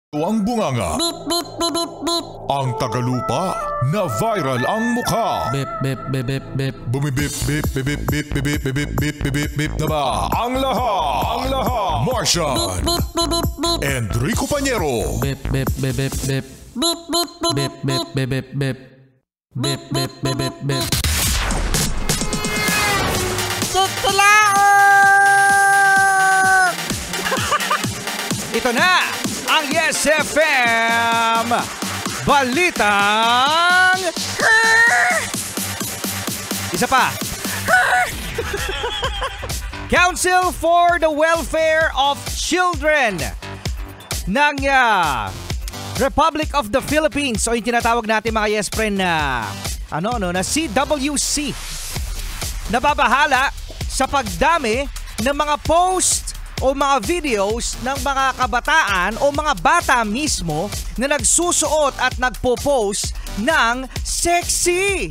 Ang bunganga, Beep, beep, beep, beep, beep. ang tagalupa, na viral ang mukha. Bip, bip, bip, bip, bip. Bumibip, bip, bip, bip, bip, bip, bip, bip, bip, bip, bip na ba? Ang lahat, Martian, Beep, beep, beep, beep. Enrico Pañero, Bip, bip, bip, bip, bip. Beep, beep, beep, Bip, bip, bip, bip, bip. Bip, bip, bip, bip, bip. Titilao! Ito na ang Yes FM Balitang Isa pa. Council for the Welfare of Children ng Republic of the Philippines o yung tinatawag natin mga yes friend na na CWC nababahala sa pagdami ng mga post o mga videos ng mga kabataan o mga bata mismo na nagsusuot at nagpo-post ng sexy.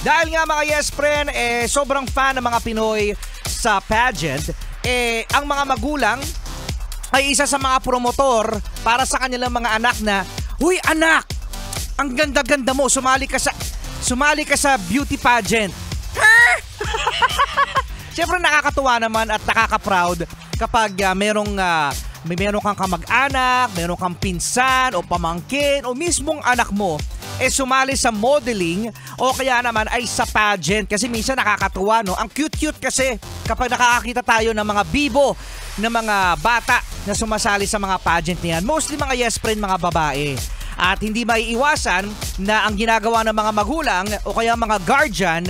Dahil nga mga yes friend, sobrang fan ng mga Pinoy sa pageant, ang mga magulang ay isa sa mga promotor para sa kanilang mga anak na, "Huy anak, ang ganda-ganda mo, sumali ka sa beauty pageant." Siyempre nakakatuwa naman at nakaka-proud kapag meron kang kamag-anak, meron kang pinsan o pamangkin o mismong anak mo sumali sa modeling o kaya naman ay sa pageant. Kasi minsan nakakatuwa, no? Ang cute-cute kasi kapag nakakakita tayo ng mga bibo na mga bata na sumasali sa mga pageant niyan. Mostly mga yes friend, mga babae. At hindi maiiwasan na ang ginagawa ng mga magulang o kaya mga guardian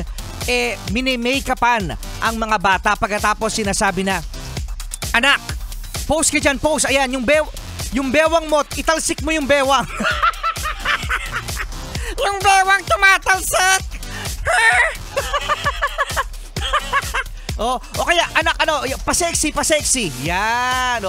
mini-make-upan ang mga bata pagkatapos sinasabi na, "Anak, post ka dyan, post. Ayan, yung bewang mo, italsik mo yung bewang." Yung bewang tumatalsik! O kaya, anak, pa-sexy. Yan,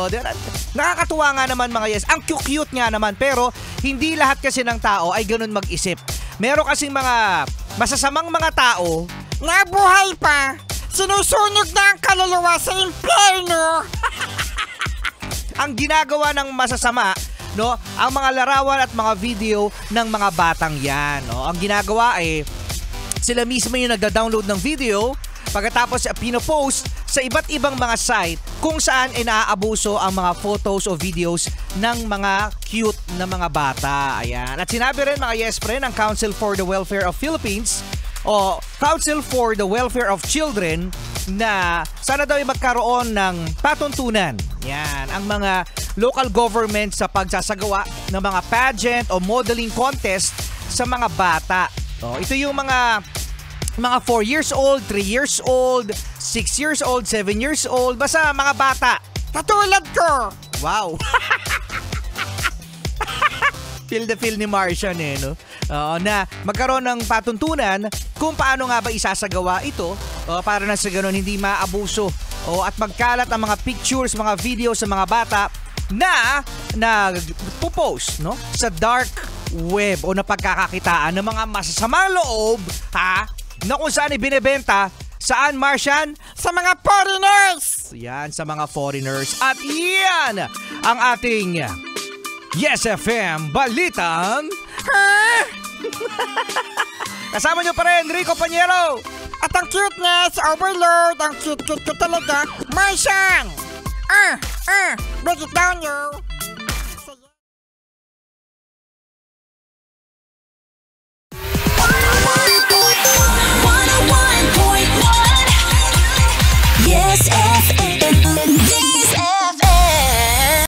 nakakatuwa nga naman mga yes. Ang cute nga naman, pero hindi lahat kasi ng tao ay ganun mag-isip. Meron kasing mga masasamang mga tao Na buhay pa, sinusunog na ang kaluluwa sa impyerno! ang ginagawa ng masasama, no? Ang mga larawan at mga video ng mga batang yan, no? Ang ginagawa sila mismo yung nagda-download ng video pagkatapos pinopost sa iba't ibang mga site kung saan naaabuso ang mga photos o videos ng mga cute na mga bata. Ayan. At sinabi rin mga yes friend ng Council for the Welfare of Philippines o Council for the Welfare of Children na sana daw ay magkaroon ng patuntunan. Yan, ang mga local government sa pagsasagawa ng mga pageant o modeling contest sa mga bata. Ito yung mga 4 years old, 3 years old, 6 years old, 7 years old, basta mga bata. Katulad ko! Wow! Feel the feel ni Martian no? Na magkaroon ng patuntunan kung paano nga ba isasagawa ito para na sa ganun hindi maabuso at magkalat ang mga pictures, mga videos sa mga bata na nagpo-post sa dark web o na pagkakakitaan ng mga masasamang loob na kung saan ibinebenta. Saan, Martian? Sa mga foreigners! Yan, sa mga foreigners. At yan ang ating Yes FM Balitang Kasama nyo pa rin, Rico Pañero. At ang cuteness, overload. Ang cute ko talaga, Martian! Break it down, yo!